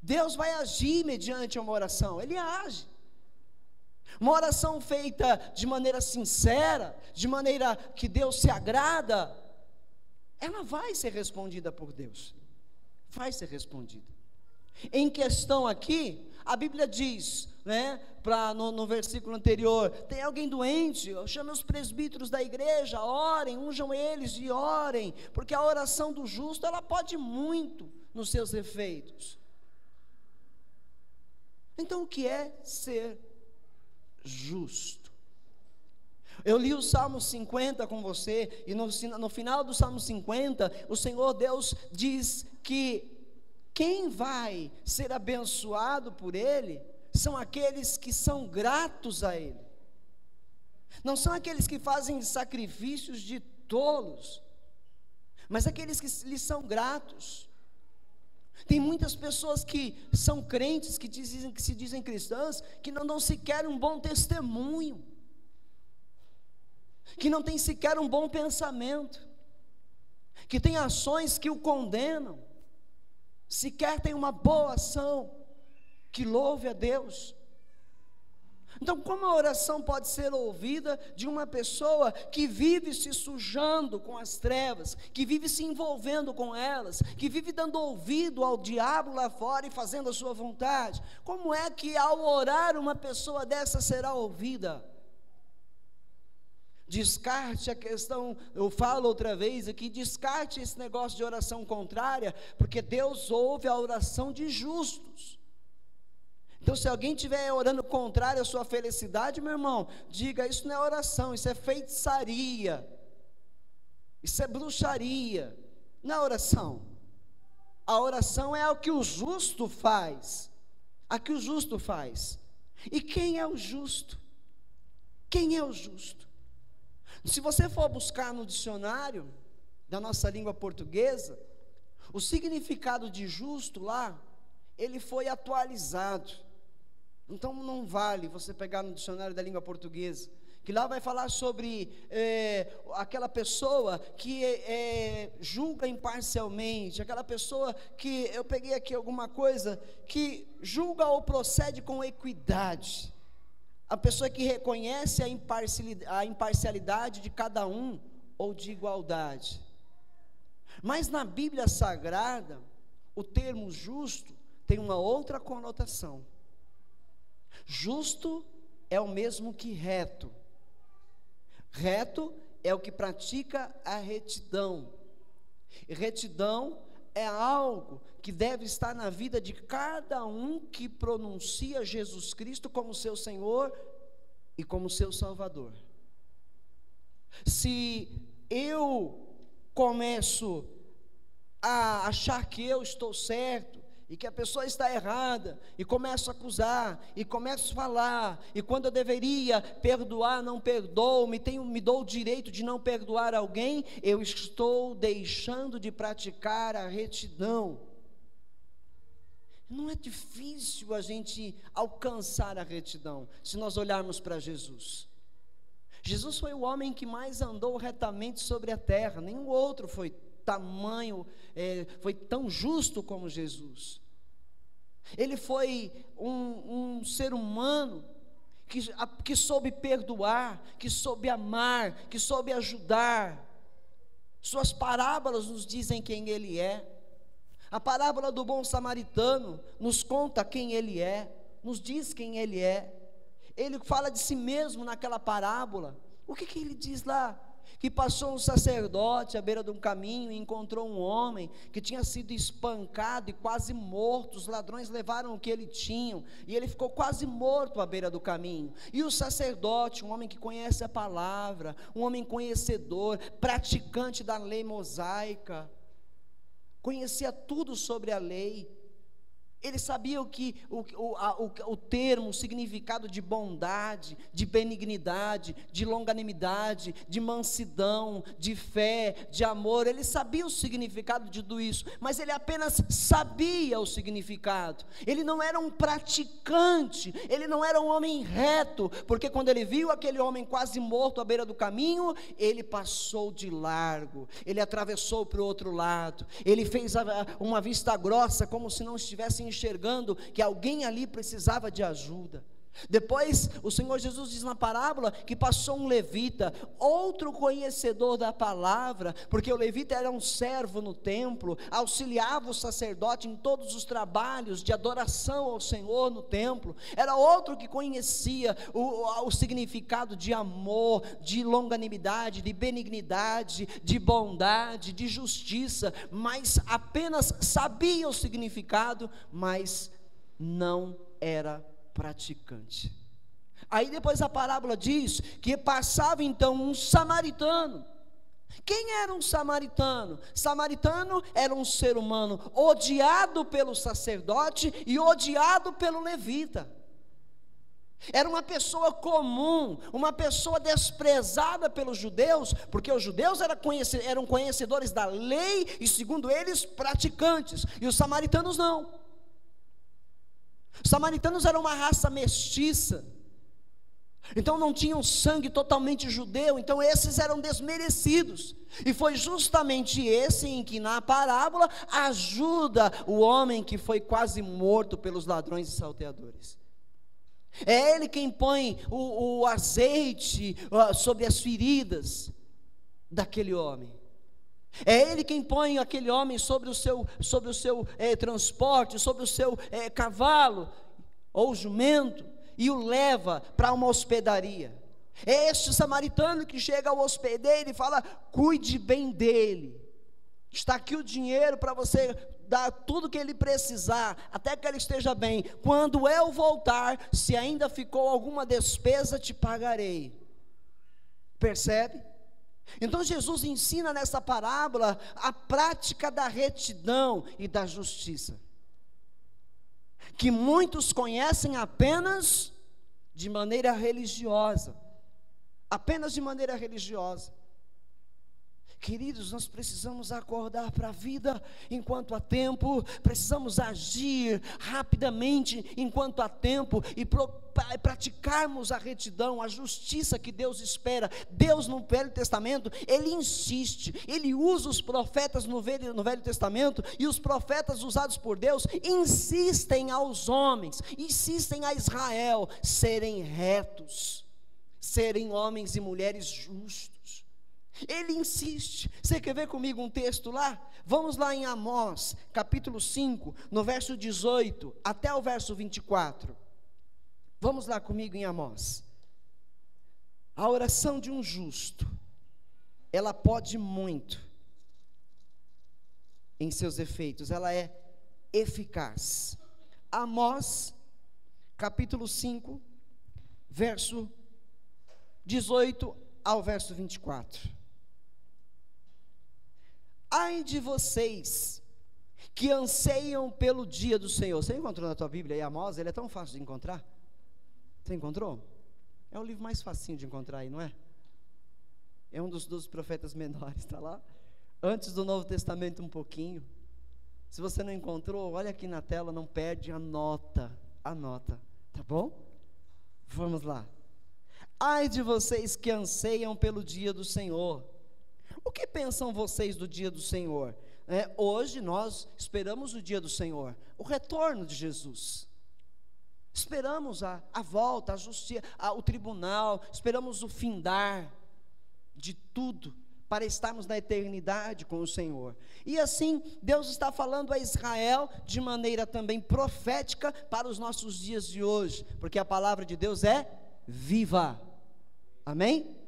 Deus vai agir mediante uma oração, Ele age. Uma oração feita de maneira sincera, de maneira que Deus se agrada, ela vai ser respondida por Deus, vai ser respondida. Em questão aqui, a Bíblia diz, né, no versículo anterior, tem alguém doente, chame os presbíteros da igreja, orem, unjam eles e orem, porque a oração do justo, ela pode muito nos seus efeitos. Então o que é ser justo? Eu li o Salmo 50 com você, e no final do Salmo 50, o Senhor Deus diz que quem vai ser abençoado por Ele, são aqueles que são gratos a Ele, não são aqueles que fazem sacrifícios de tolos, mas aqueles que lhes são gratos. Tem muitas pessoas que são crentes, que se dizem cristãs, que não dão sequer um bom testemunho, que não tem sequer um bom pensamento, que tem ações que o condenam, sequer tem uma boa ação que louve a Deus. Então, como a oração pode ser ouvida de uma pessoa que vive se sujando com as trevas, que vive se envolvendo com elas, que vive dando ouvido ao diabo lá fora e fazendo a sua vontade? Como é que ao orar uma pessoa dessa será ouvida? Descarte a questão, eu falo outra vez aqui, descarte esse negócio de oração contrária, porque Deus ouve a oração de justos. Então, se alguém estiver orando contrário à sua felicidade, meu irmão, diga: isso não é oração, isso é feitiçaria, isso é bruxaria. Não é oração. A oração é o que o justo faz, a que o justo faz. E quem é o justo? Quem é o justo? Se você for buscar no dicionário da nossa língua portuguesa, o significado de justo lá, ele foi atualizado. Então não vale você pegar no dicionário da língua portuguesa, que lá vai falar sobre aquela pessoa que julga imparcialmente, aquela pessoa que, eu peguei aqui alguma coisa, que julga ou procede com equidade, a pessoa que reconhece a imparcialidade de cada um, ou de igualdade. Mas na Bíblia Sagrada, o termo justo tem uma outra conotação. Justo é o mesmo que reto. Reto é o que pratica a retidão. E retidão é algo que deve estar na vida de cada um que pronuncia Jesus Cristo como seu Senhor e como seu Salvador. Se eu começo a achar que eu estou certo e que a pessoa está errada, e começo a acusar, e começo a falar, e quando eu deveria perdoar, não perdoo, me dou o direito de não perdoar alguém, eu estou deixando de praticar a retidão. Não é difícil a gente alcançar a retidão, se nós olharmos para Jesus. Jesus foi o homem que mais andou retamente sobre a terra, nenhum outro foi tão justo como Jesus. Ele foi um ser humano que soube perdoar, que soube amar, que soube ajudar. Suas parábolas nos dizem quem ele é. A parábola do bom samaritano nos conta quem ele é, nos diz quem ele é. Ele fala de si mesmo naquela parábola. O que ele diz lá? Que passou um sacerdote à beira de um caminho e encontrou um homem que tinha sido espancado e quase morto. Os ladrões levaram o que ele tinha e ele ficou quase morto à beira do caminho. E o sacerdote, um homem que conhece a palavra, um homem conhecedor, praticante da lei mosaica, conhecia tudo sobre a lei. Ele sabia o termo, o significado de bondade, de benignidade, de longanimidade, de mansidão, de fé, de amor. Ele sabia o significado de tudo isso, mas ele apenas sabia o significado. Ele não era um praticante, ele não era um homem reto, porque quando ele viu aquele homem quase morto à beira do caminho, ele passou de largo, ele atravessou para o outro lado, ele fez uma vista grossa, como se não estivesse enxergando que alguém ali precisava de ajuda. Depois o Senhor Jesus diz na parábola que passou um levita, outro conhecedor da palavra, porque o levita era um servo no templo, auxiliava o sacerdote em todos os trabalhos de adoração ao Senhor no templo. Era outro que conhecia o significado de amor, de longanimidade, de benignidade, de bondade, de justiça, mas apenas sabia o significado, mas não era praticante. Aí depois a parábola diz que passava então um samaritano. Quem era um samaritano? Samaritano era um ser humano odiado pelo sacerdote e odiado pelo levita. Era uma pessoa comum, uma pessoa desprezada pelos judeus, porque os judeus eram conhecedores da lei e, segundo eles, praticantes, e os samaritanos não. Os samaritanos eram uma raça mestiça, então não tinham sangue totalmente judeu, então esses eram desmerecidos, e foi justamente esse em que na parábola ajuda o homem que foi quase morto pelos ladrões e salteadores. É ele quem põe o azeite sobre as feridas daquele homem. É ele quem põe aquele homem sobre o seu transporte, sobre o seu cavalo ou jumento, e o leva para uma hospedaria. É este samaritano que chega ao hospedeiro e fala: cuide bem dele, está aqui o dinheiro para você dar tudo que ele precisar, até que ele esteja bem. Quando eu voltar, se ainda ficou alguma despesa, te pagarei. Percebe? Então Jesus ensina nessa parábola a prática da retidão e da justiça, que muitos conhecem apenas de maneira religiosa, apenas de maneira religiosa. Queridos, nós precisamos acordar para a vida enquanto há tempo, precisamos agir rapidamente enquanto há tempo e praticarmos a retidão, a justiça que Deus espera. Deus no Velho Testamento, Ele insiste, Ele usa os profetas no Velho Testamento, e os profetas usados por Deus insistem aos homens, insistem a Israel serem retos, serem homens e mulheres justos. Ele insiste. Você quer ver comigo um texto lá? Vamos lá em Amós, capítulo 5, no verso 18 até o verso 24. Vamos lá comigo em Amós. A oração de um justo, ela pode muito em seus efeitos, ela é eficaz. Amós, capítulo 5, verso 18 ao verso 24. Ai de vocês que anseiam pelo dia do Senhor. Você encontrou na tua Bíblia aí Amós? Ele é tão fácil de encontrar. Você encontrou? É o livro mais facinho de encontrar aí, não é? É um dos profetas menores, está lá. Antes do Novo Testamento um pouquinho. Se você não encontrou, olha aqui na tela, não perde, anota, tá bom? Vamos lá. Ai de vocês que anseiam pelo dia do Senhor. O que pensam vocês do dia do Senhor? Hoje nós esperamos o dia do Senhor, o retorno de Jesus. Esperamos a volta, a justiça, o tribunal, esperamos o findar de tudo, para estarmos na eternidade com o Senhor. E assim, Deus está falando a Israel de maneira também profética para os nossos dias de hoje, porque a palavra de Deus é viva. Amém?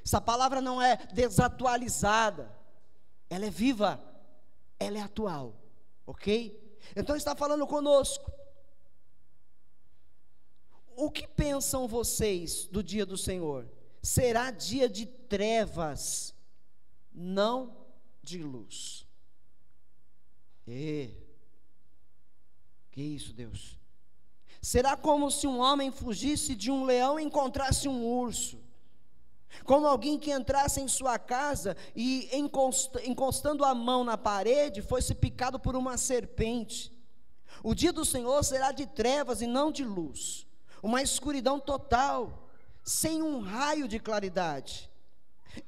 Essa palavra não é desatualizada, ela é viva, ela é atual, ok? Então está falando conosco. O que pensam vocês do dia do Senhor? Será dia de trevas, não de luz. Que isso, Deus? Será como se um homem fugisse de um leão e encontrasse um urso, como alguém que entrasse em sua casa e encostando a mão na parede, fosse picado por uma serpente. O dia do Senhor será de trevas e não de luz, uma escuridão total, sem um raio de claridade.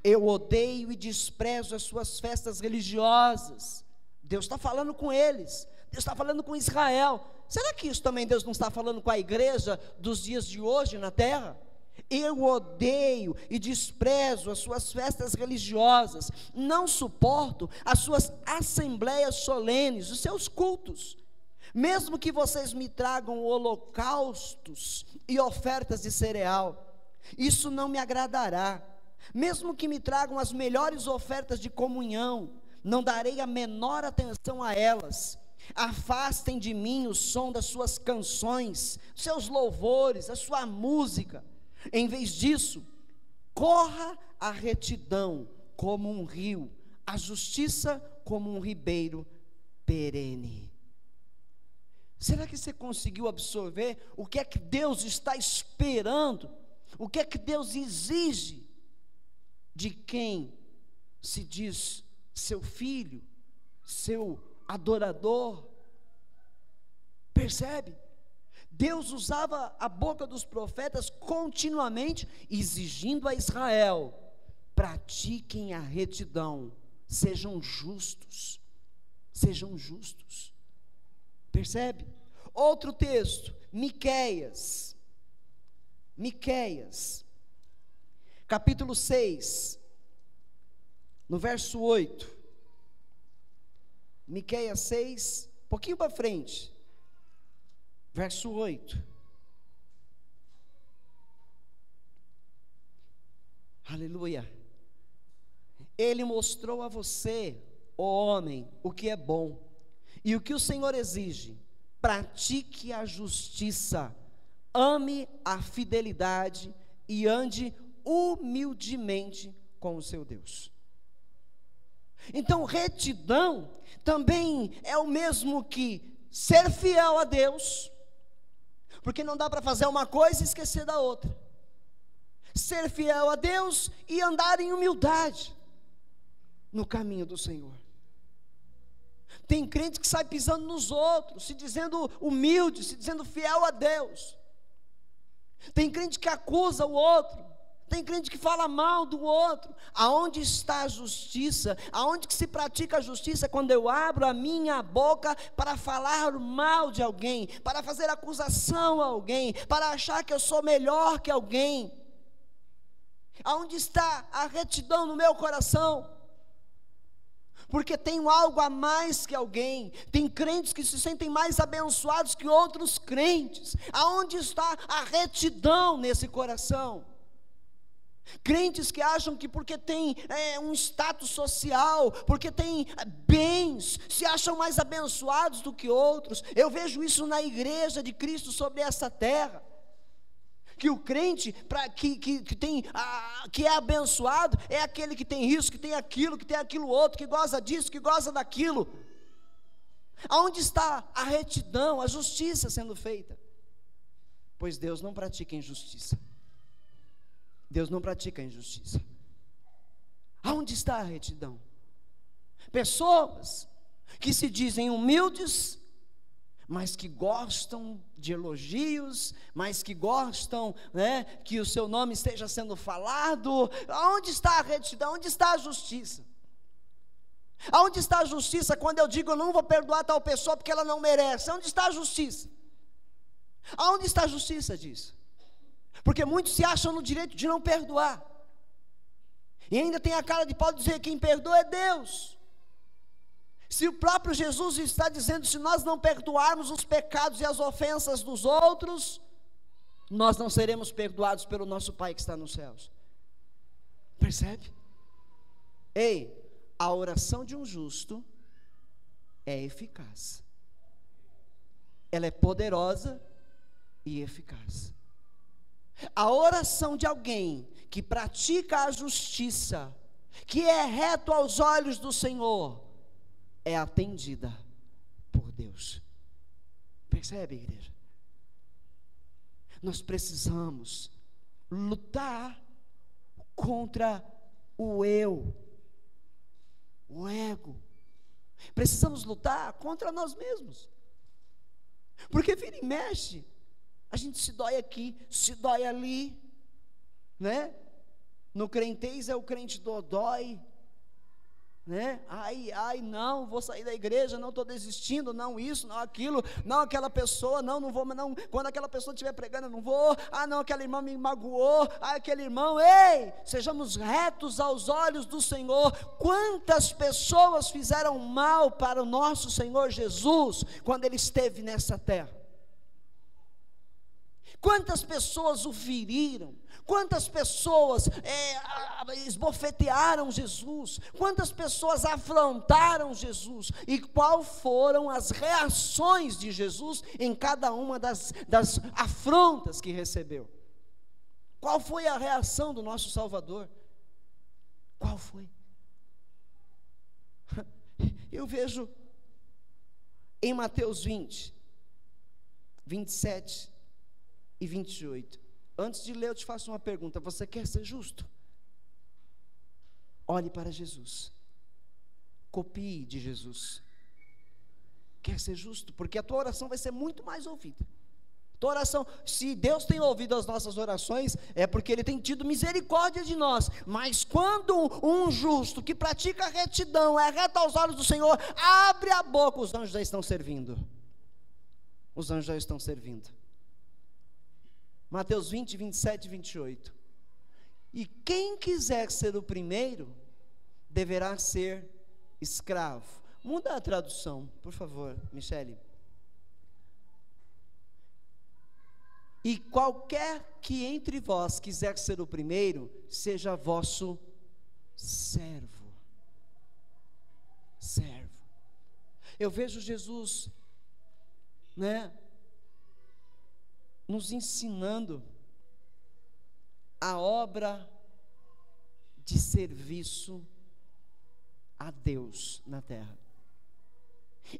Eu odeio e desprezo as suas festas religiosas. Deus está falando com eles, Deus está falando com Israel. Será que isso também Deus não está falando com a igreja dos dias de hoje na terra? Eu odeio e desprezo as suas festas religiosas, não suporto as suas assembleias solenes, os seus cultos. Mesmo que vocês me tragam holocaustos e ofertas de cereal, isso não me agradará. Mesmo que me tragam as melhores ofertas de comunhão, não darei a menor atenção a elas. Afastem de mim o som das suas canções, seus louvores, a sua música. Em vez disso, corra a retidão como um rio, a justiça como um ribeiro perene. Será que você conseguiu absorver o que é que Deus está esperando? O que é que Deus exige de quem se diz seu filho, seu adorador? Percebe? Deus usava a boca dos profetas continuamente, exigindo a Israel: pratiquem a retidão, sejam justos, sejam justos. Percebe? Outro texto, Miqueias, capítulo 6, no verso 8, Miqueias 6, pouquinho para frente, verso 8, aleluia. Ele mostrou a você, ó homem, o que é bom, e o que o Senhor exige: pratique a justiça, ame a fidelidade e ande humildemente com o seu Deus. Então, retidão também é o mesmo que ser fiel a Deus, porque não dá para fazer uma coisa e esquecer da outra. Ser fiel a Deus e andar em humildade no caminho do Senhor. Tem crente que sai pisando nos outros, se dizendo humilde, se dizendo fiel a Deus. Tem crente que acusa o outro, tem crente que fala mal do outro. Aonde está a justiça? Aonde que se pratica a justiça? Quando eu abro a minha boca para falar mal de alguém, para fazer acusação a alguém, para achar que eu sou melhor que alguém. Aonde está a retidão no meu coração? Porque tenho algo a mais que alguém. Tem crentes que se sentem mais abençoados que outros crentes. Aonde está a retidão nesse coração? Crentes que acham que porque tem um status social, porque tem bens, se acham mais abençoados do que outros. Eu vejo isso na igreja de Cristo sobre essa terra. Que o crente que é abençoado é aquele que tem isso, que tem aquilo outro, que goza disso, que goza daquilo. Aonde está a retidão, a justiça sendo feita? Pois Deus não pratica injustiça. Deus não pratica injustiça. Aonde está a retidão? Pessoas que se dizem humildes, mas que gostam de elogios, mas que gostam, que o seu nome esteja sendo falado. Aonde está a retidão? Onde está a justiça? Aonde está a justiça quando eu digo: eu não vou perdoar tal pessoa porque ela não merece? Onde está a justiça? Aonde está a justiça disso? Porque muitos se acham no direito de não perdoar, e ainda tem a cara de pau de dizer: quem perdoa é Deus. Se o próprio Jesus está dizendo: se nós não perdoarmos os pecados e as ofensas dos outros, nós não seremos perdoados pelo nosso Pai que está nos céus. Percebe? Ei, a oração de um justo é eficaz. Ela é poderosa e eficaz. A oração de alguém que pratica a justiça, que é reto aos olhos do Senhor, é atendida por Deus. Percebe, igreja? Nós precisamos lutar contra o eu, o ego. Precisamos lutar contra nós mesmos. Porque vira e mexe, a gente se dói aqui, se dói ali, né? No crentez é o crente dodói, né? Ai, não, vou sair da igreja, não estou desistindo, não isso, não aquilo, não aquela pessoa, não vou, não, quando aquela pessoa estiver pregando eu não vou, não, aquela irmã me magoou, aquele irmão, ei, sejamos retos aos olhos do Senhor. Quantas pessoas fizeram mal para o nosso Senhor Jesus, quando Ele esteve nessa terra? Quantas pessoas o feriram? Quantas pessoas esbofetearam Jesus? Quantas pessoas afrontaram Jesus? E quais foram as reações de Jesus em cada uma das afrontas que recebeu? Qual foi a reação do nosso Salvador? Qual foi? Eu vejo em Mateus 20, 27 e 28. Antes de ler, eu te faço uma pergunta: você quer ser justo? Olhe para Jesus, copie de Jesus. Quer ser justo? Porque a tua oração vai ser muito mais ouvida. Tua oração, se Deus tem ouvido as nossas orações, é porque Ele tem tido misericórdia de nós. Mas quando um justo que pratica a retidão, é reto aos olhos do Senhor, abre a boca, os anjos já estão servindo. Os anjos já estão servindo. Mateus 20, 27 e 28. E quem quiser ser o primeiro, deverá ser escravo. Muda a tradução, por favor, Michele. E qualquer que entre vós quiser ser o primeiro, seja vosso servo. Servo. Eu vejo Jesus, né, nos ensinando a obra de serviço a Deus na terra.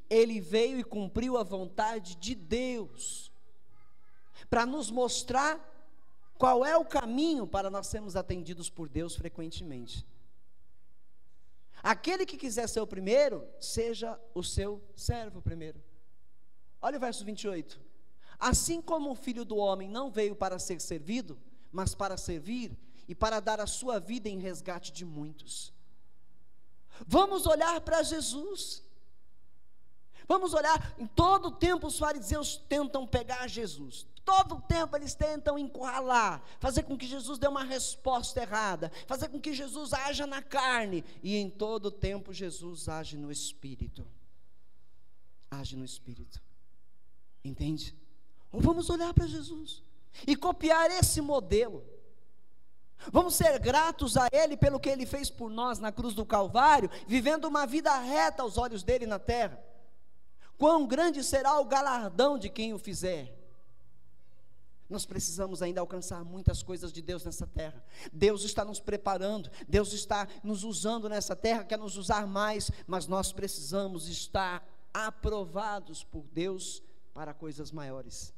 Ele veio e cumpriu a vontade de Deus, para nos mostrar qual é o caminho para nós sermos atendidos por Deus frequentemente. Aquele que quiser ser o primeiro, seja o seu servo primeiro. Olha o verso 28. Assim como o Filho do Homem não veio para ser servido, mas para servir e para dar a sua vida em resgate de muitos. Vamos olhar para Jesus. Vamos olhar, em todo tempo os fariseus tentam pegar Jesus. Todo o tempo eles tentam encurralar, fazer com que Jesus dê uma resposta errada, fazer com que Jesus haja na carne. E em todo o tempo Jesus age no Espírito. Age no Espírito. Entende? Ou vamos olhar para Jesus e copiar esse modelo. Vamos ser gratos a Ele pelo que Ele fez por nós na cruz do Calvário, vivendo uma vida reta aos olhos dEle na terra. Quão grande será o galardão de quem o fizer. Nós precisamos ainda alcançar muitas coisas de Deus nessa terra. Deus está nos preparando, Deus está nos usando nessa terra, quer nos usar mais, mas nós precisamos estar aprovados por Deus para coisas maiores.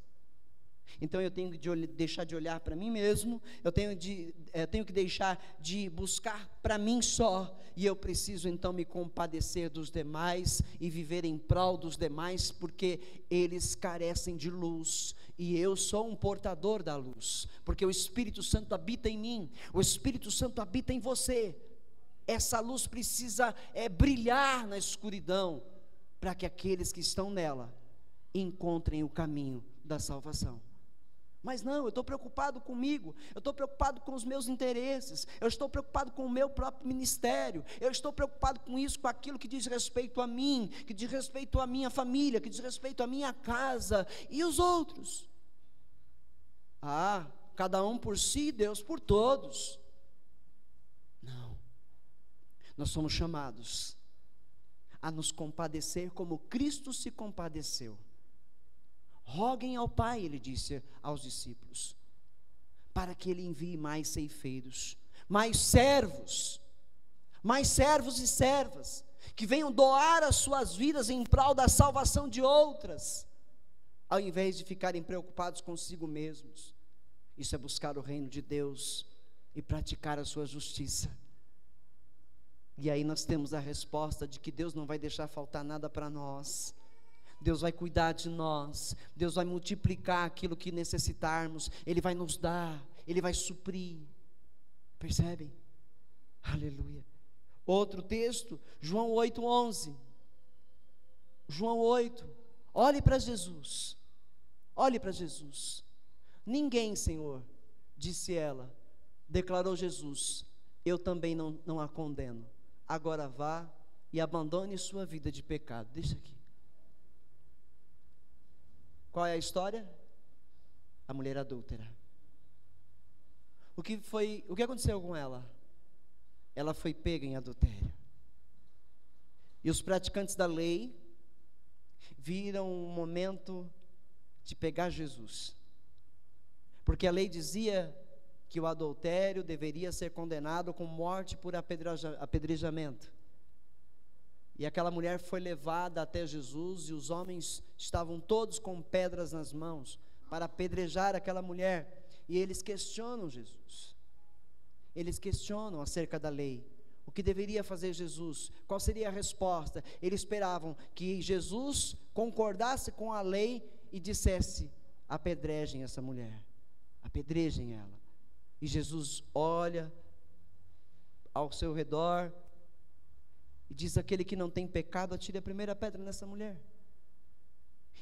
Então eu tenho que deixar de olhar para mim mesmo, eu tenho que deixar de buscar para mim só, e eu preciso então me compadecer dos demais e viver em prol dos demais, porque eles carecem de luz, e eu sou um portador da luz, porque o Espírito Santo habita em mim, o Espírito Santo habita em você. Essa luz precisa brilhar na escuridão, para que aqueles que estão nela encontrem o caminho da salvação. Mas não, eu estou preocupado comigo, eu estou preocupado com os meus interesses, eu estou preocupado com o meu próprio ministério, eu estou preocupado com isso, com aquilo que diz respeito a mim, que diz respeito à minha família, que diz respeito à minha casa, e os outros? Cada um por si, Deus por todos. Não, nós somos chamados a nos compadecer como Cristo se compadeceu. Roguem ao Pai, Ele disse aos discípulos, para que Ele envie mais ceifeiros, mais servos e servas, que venham doar as suas vidas em prol da salvação de outras, ao invés de ficarem preocupados consigo mesmos. Isso é buscar o reino de Deus e praticar a sua justiça. E aí nós temos a resposta de que Deus não vai deixar faltar nada para nós. Deus vai cuidar de nós, Deus vai multiplicar aquilo que necessitarmos, Ele vai nos dar, Ele vai suprir. Percebem? Aleluia. Outro texto, João 8:11. João 8, olhe para Jesus, olhe para Jesus. Ninguém, Senhor, disse ela, declarou Jesus, eu também não a condeno. Agora vá e abandone sua vida de pecado. Deixa aqui. Qual é a história? A mulher adúltera. O que aconteceu com ela? Ela foi pega em adultério. E os praticantes da lei viram um momento de pegar Jesus. Porque a lei dizia que o adultério deveria ser condenado com morte por apedrejamento. E aquela mulher foi levada até Jesus, e os homens estavam todos com pedras nas mãos para apedrejar aquela mulher. E eles questionam Jesus. Eles questionam acerca da lei. O que deveria fazer Jesus? Qual seria a resposta? Eles esperavam que Jesus concordasse com a lei e dissesse: apedrejem essa mulher, apedrejem ela. E Jesus olha ao seu redor e diz: aquele que não tem pecado, atire a primeira pedra nessa mulher.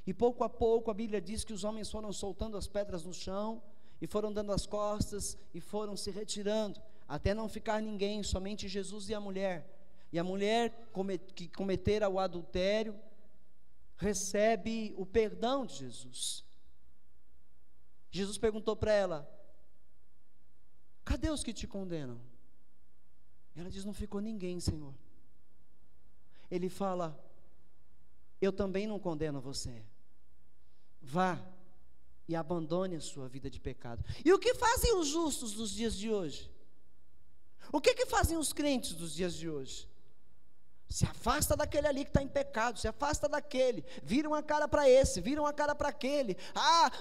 E pouco a pouco a Bíblia diz que os homens foram soltando as pedras no chão, e foram dando as costas, e foram se retirando, até não ficar ninguém, somente Jesus e a mulher. E a mulher que cometera o adultério, recebe o perdão de Jesus. Jesus perguntou para ela: cadê os que te condenam? Ela diz: não ficou ninguém, Senhor. Ele fala: eu também não condeno você. Vá e abandone a sua vida de pecado. E o que fazem os justos dos dias de hoje? O que fazem os crentes dos dias de hoje? Se afasta daquele ali que está em pecado, se afasta daquele, viram a cara para esse, viram a cara para aquele.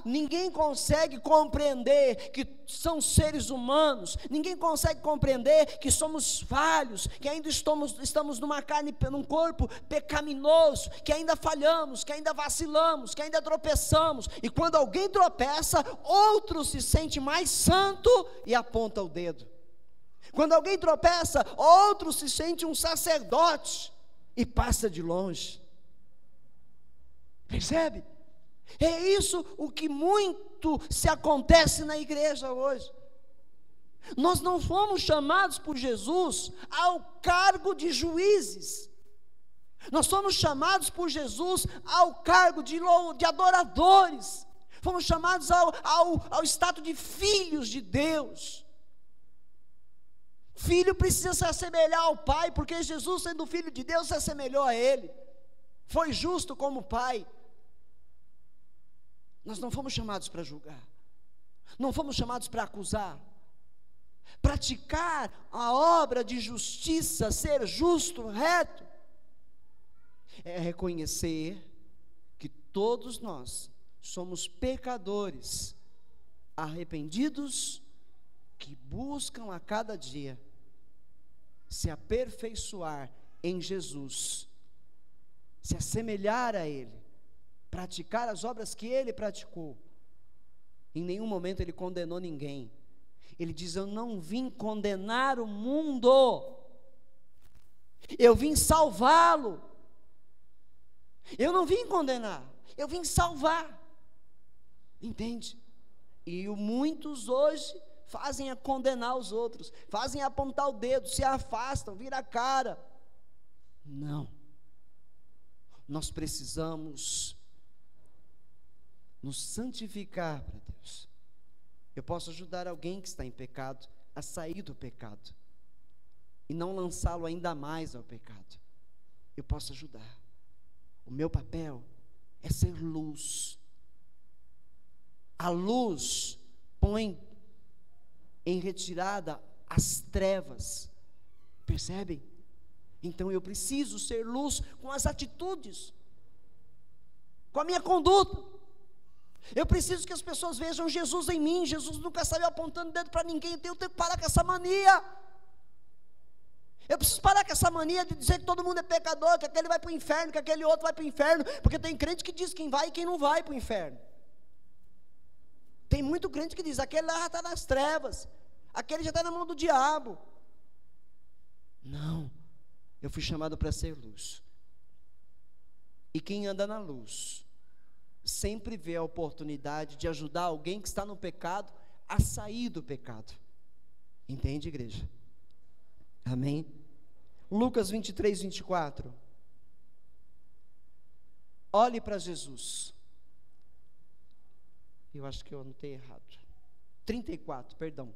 Ninguém consegue compreender que são seres humanos, ninguém consegue compreender que somos falhos, que ainda estamos numa carne, num corpo pecaminoso, que ainda falhamos, que ainda vacilamos, que ainda tropeçamos. E quando alguém tropeça, outro se sente mais santo e aponta o dedo. Quando alguém tropeça, outro se sente um sacerdote e passa de longe. Percebe? É isso o que muito se acontece na igreja hoje. Nós não fomos chamados por Jesus ao cargo de juízes. Nós fomos chamados por Jesus ao cargo de adoradores. Fomos chamados ao status de filhos de Deus. Filho precisa se assemelhar ao pai, porque Jesus, sendo filho de Deus, se assemelhou a ele, foi justo como pai. Nós não fomos chamados para julgar, não fomos chamados para acusar. Praticar a obra de justiça, ser justo, reto, é reconhecer que todos nós somos pecadores, arrependidos, que buscam a cada dia se aperfeiçoar em Jesus, se assemelhar a Ele, praticar as obras que Ele praticou. Em nenhum momento Ele condenou ninguém. Ele diz: eu não vim condenar o mundo, eu vim salvá-lo. Eu não vim condenar, eu vim salvar. Entende? E muitos hoje fazem a condenar os outros, fazem a apontar o dedo, se afastam, viram a cara. Não. Nós precisamos nos santificar para Deus. Eu posso ajudar alguém que está em pecado a sair do pecado e não lançá-lo ainda mais ao pecado. Eu posso ajudar. O meu papel é ser luz. A luz põe em retirada as trevas. Percebem? Então eu preciso ser luz com as atitudes, com a minha conduta. Eu preciso que as pessoas vejam Jesus em mim. Jesus nunca saiu apontando o dedo para ninguém. Eu tenho que parar com essa mania. Eu preciso parar com essa mania de dizer que todo mundo é pecador, que aquele vai para o inferno, que aquele outro vai para o inferno, porque tem crente que diz quem vai e quem não vai para o inferno. Tem muito crente que diz: aquele lá já está nas trevas, aquele já está na mão do diabo. Não, Eu fui chamado para ser luz. E quem anda na luz sempre vê a oportunidade de ajudar alguém que está no pecado a sair do pecado. Entende, igreja? Amém? Lucas 23, 24. Olhe para Jesus. Eu acho que eu anotei errado. 34, perdão.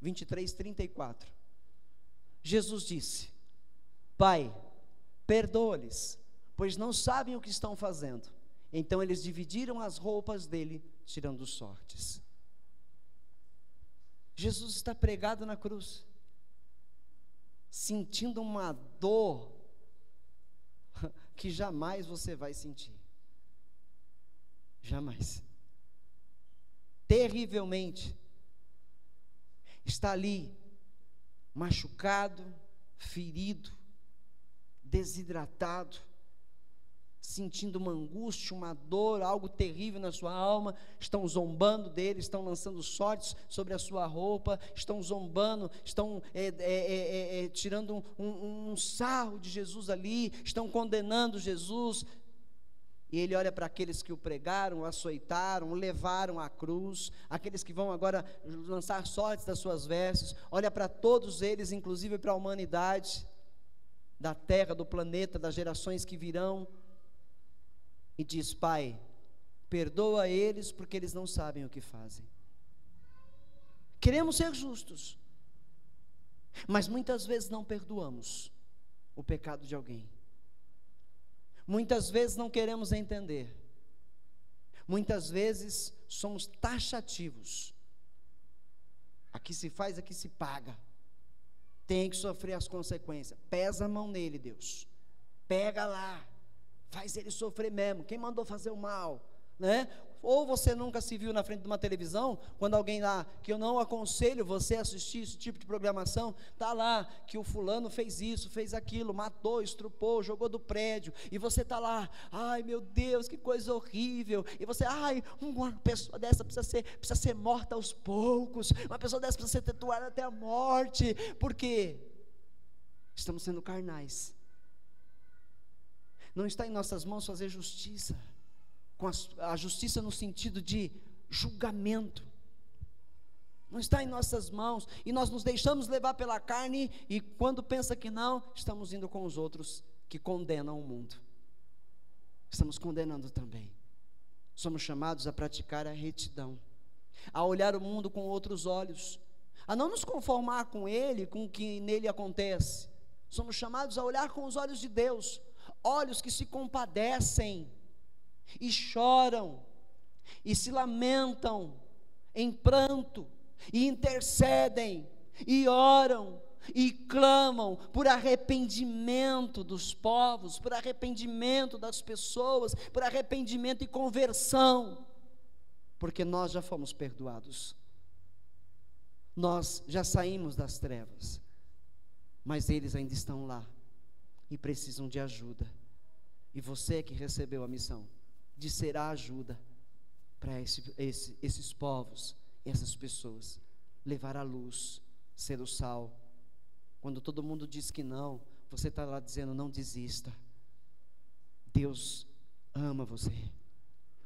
23, 34. Jesus disse: Pai, perdoa-lhes, pois não sabem o que estão fazendo. Então eles dividiram as roupas dele, tirando sortes. Jesus está pregado na cruz, sentindo uma dor que jamais você vai sentir. Jamais. Terrivelmente. Está ali, machucado, ferido, desidratado, sentindo uma angústia, uma dor, algo terrível na sua alma. Estão zombando dele, estão lançando sortes sobre a sua roupa, estão zombando, estão tirando um sarro de Jesus ali, estão condenando Jesus. E ele olha para aqueles que o pregaram, o açoitaram, o levaram à cruz, aqueles que vão agora lançar sortes das suas vestes, olha para todos eles, inclusive para a humanidade, da terra, do planeta, das gerações que virão, e diz: Pai, perdoa eles, porque eles não sabem o que fazem. Queremos ser justos, mas muitas vezes não perdoamos o pecado de alguém. Muitas vezes não queremos entender. Muitas vezes somos taxativos. Aqui se faz, aqui se paga. Tem que sofrer as consequências. Pesa a mão nele, Deus. Pega lá. Faz ele sofrer mesmo. Quem mandou fazer o mal? Né? Ou você nunca se viu na frente de uma televisão, quando alguém lá, que eu não aconselho você a assistir esse tipo de programação, está lá, que o fulano fez isso, fez aquilo, matou, estrupou, jogou do prédio, e você está lá, ai meu Deus, que coisa horrível, e você, ai, uma pessoa dessa precisa ser morta aos poucos, uma pessoa dessa precisa ser tatuada até a morte, porque estamos sendo carnais. Não está em nossas mãos fazer justiça, com a justiça no sentido de julgamento. Não está em nossas mãos, e nós nos deixamos levar pela carne, e quando pensa que não, estamos indo com os outros que condenam o mundo. Estamos condenando também. Somos chamados a praticar a retidão, a olhar o mundo com outros olhos, a não nos conformar com ele, com o que nele acontece. Somos chamados a olhar com os olhos de Deus, olhos que se compadecem, e choram, e se lamentam em pranto, e intercedem, e oram, e clamam por arrependimento dos povos, por arrependimento das pessoas, por arrependimento e conversão, porque nós já fomos perdoados, nós já saímos das trevas, mas eles ainda estão lá, e precisam de ajuda, e você que recebeu a missão de ser a ajuda para esses povos, essas pessoas, levar a luz, ser o sal. Quando todo mundo diz que não, você está lá dizendo: não desista, Deus ama você.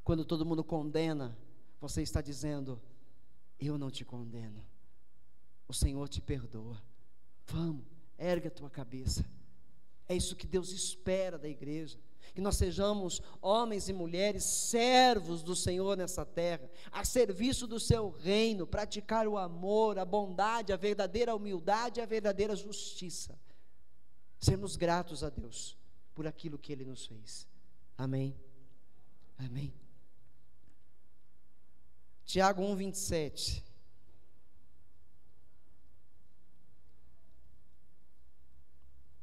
Quando todo mundo condena, você está dizendo: eu não te condeno, o Senhor te perdoa. Vamos, ergue a tua cabeça. É isso que Deus espera da igreja, que nós sejamos homens e mulheres servos do Senhor nessa terra, a serviço do seu reino, praticar o amor, a bondade, a verdadeira humildade e a verdadeira justiça, sermos gratos a Deus por aquilo que Ele nos fez. Amém? Amém. Tiago 1:27.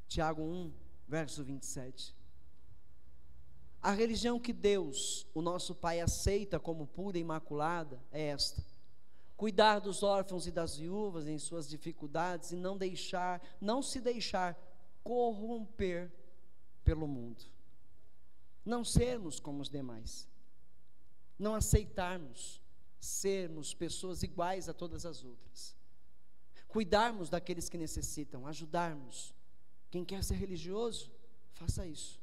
Tiago 1, verso 27. A religião que Deus, o nosso Pai, aceita como pura e imaculada é esta: cuidar dos órfãos e das viúvas em suas dificuldades e não se deixar corromper pelo mundo. Não sermos como os demais. Não aceitarmos sermos pessoas iguais a todas as outras. Cuidarmos daqueles que necessitam, ajudarmos. Quem quer ser religioso, faça isso.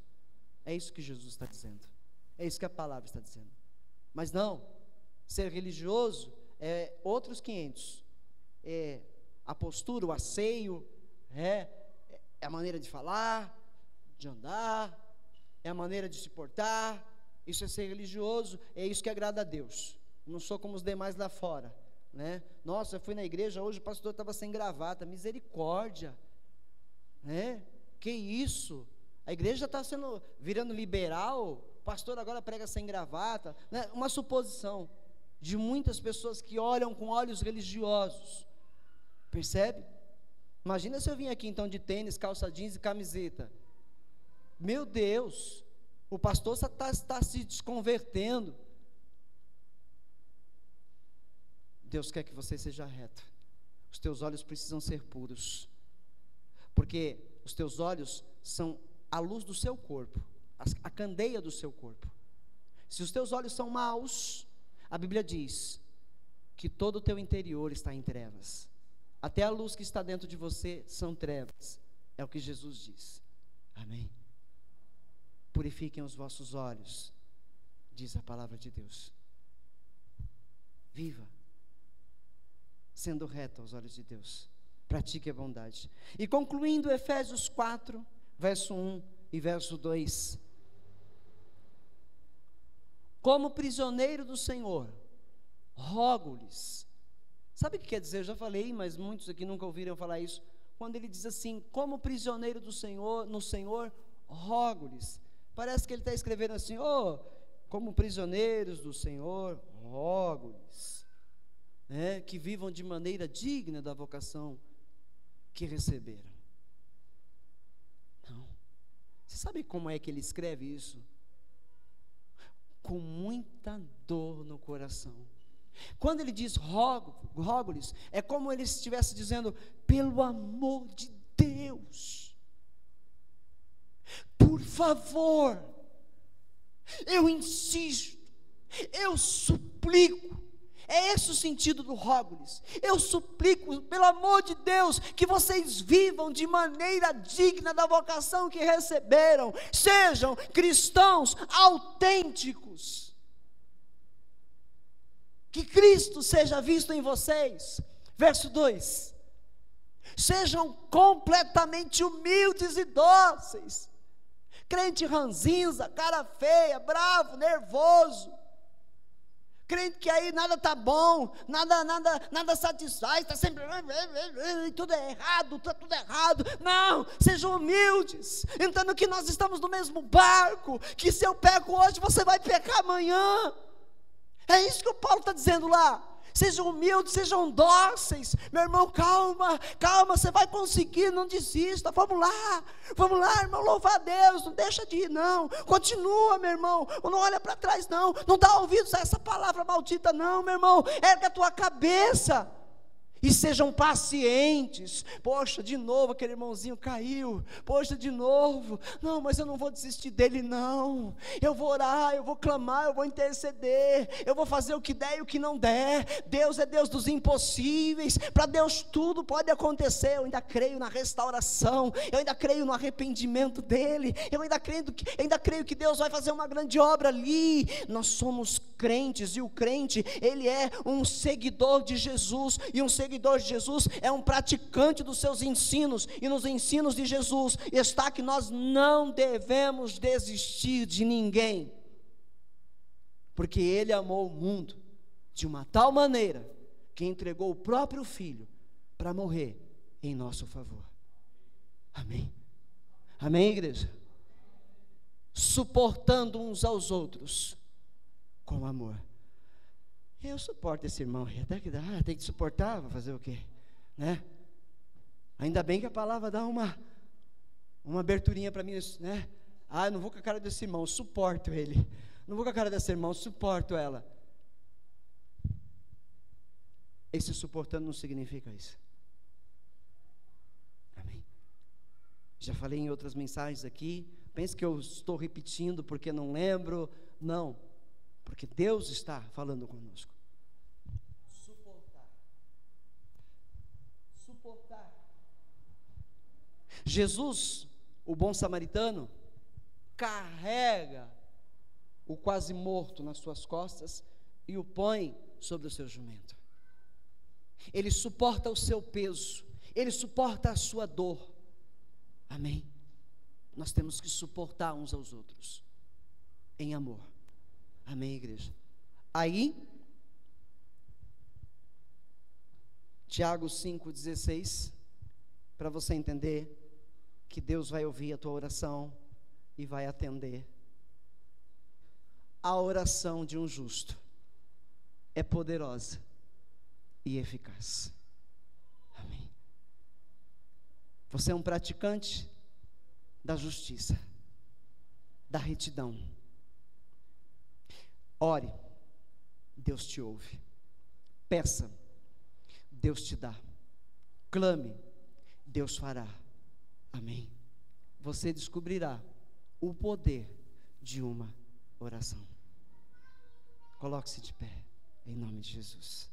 É isso que Jesus está dizendo. É isso que a palavra está dizendo. Mas não, ser religioso é outros 500. É a postura, o asseio, é a maneira de falar, de andar, é a maneira de se portar. Isso é ser religioso, é isso que agrada a Deus. Não sou como os demais lá fora, né? Nossa, eu fui na igreja hoje, o pastor estava sem gravata, misericórdia, né? Que isso? A igreja está virando liberal, o pastor agora prega sem gravata, né? Uma suposição de muitas pessoas que olham com olhos religiosos, percebe? Imagina se eu vim aqui então de tênis, calça jeans e camiseta. Meu Deus, o pastor está se desconvertendo. Deus quer que você seja reto. Os teus olhos precisam ser puros, porque os teus olhos são a luz do seu corpo, a candeia do seu corpo. Se os teus olhos são maus, a Bíblia diz que todo o teu interior está em trevas. Até a luz que está dentro de você são trevas. É o que Jesus diz. Amém. Purifiquem os vossos olhos, diz a palavra de Deus. Viva sendo reto aos olhos de Deus. Pratique a bondade. E concluindo Efésios 4, verso 1 e verso 2. Como prisioneiro do Senhor, rogo-lhes. Sabe o que quer dizer? Eu já falei, mas muitos aqui nunca ouviram falar isso. Quando ele diz assim, como prisioneiro do Senhor, no Senhor, rogo-lhes. Parece que ele está escrevendo assim, como prisioneiros do Senhor, rogo-lhes, né, que vivam de maneira digna da vocação que receberam. Não. Você sabe como é que ele escreve isso? Com muita dor no coração. Quando ele diz rogo-lhes, é como ele estivesse dizendo, pelo amor de Deus, por favor, eu insisto, eu suplico. É esse o sentido do rogo-lhes. Eu suplico, pelo amor de Deus, que vocês vivam de maneira digna da vocação que receberam. Sejam cristãos autênticos. Que Cristo seja visto em vocês. Verso 2. Sejam completamente humildes e dóceis. Crente ranzinza, cara feia, bravo, nervoso. Crente que aí nada está bom, nada satisfaz, está sempre, tudo é errado, está tudo errado. Não, sejam humildes, entendendo que nós estamos no mesmo barco, que se eu peco hoje, você vai pecar amanhã. É isso que o Paulo está dizendo lá. Sejam humildes, sejam dóceis. Meu irmão, calma, você vai conseguir, não desista. Vamos lá, irmão, louva a Deus, não deixa de ir não. Continua, meu irmão, não olha para trás não dá ouvidos a essa palavra maldita não, meu irmão. Ergue a tua cabeça e sejam pacientes. Poxa, de novo aquele irmãozinho caiu. Poxa, de novo. Não, mas eu não vou desistir dele não. Eu vou orar, eu vou clamar, eu vou interceder. Eu vou fazer o que der e o que não der. Deus é Deus dos impossíveis. Para Deus tudo pode acontecer. Eu ainda creio na restauração. Eu ainda creio no arrependimento dele. Eu ainda creio que Deus vai fazer uma grande obra ali. Nós somos crentes e o crente, ele é um seguidor de Jesus. E um seguidor de Jesus é um praticante dos seus ensinos, e nos ensinos de Jesus está que nós não devemos desistir de ninguém, porque Ele amou o mundo de uma tal maneira que entregou o próprio Filho para morrer em nosso favor. Amém? Amém, igreja? Suportando uns aos outros com amor. Eu suporto esse irmão, até que dá, tem que suportar, vou fazer o quê? Né? Ainda bem que a palavra dá uma aberturinha para mim, né? Eu não vou com a cara desse irmão, suporto ele. Não vou com a cara desse irmão, suporto ela. Esse suportando não significa isso. Amém? Já falei em outras mensagens aqui, pense que eu estou repetindo porque não lembro. Não, porque Deus está falando conosco. Jesus, o bom samaritano, carrega o quase morto nas suas costas e o põe sobre o seu jumento. Ele suporta o seu peso, ele suporta a sua dor. Amém? Nós temos que suportar uns aos outros em amor. Amém, igreja? Aí, Tiago 5,16, para você entender que Deus vai ouvir a tua oração e vai atender. A oração de um justo é poderosa e eficaz. Amém. Você é um praticante da justiça, da retidão. Ore, Deus te ouve. Peça, Deus te dá. Clame, Deus fará. Amém. Você descobrirá o poder de uma oração. Coloque-se de pé, em nome de Jesus.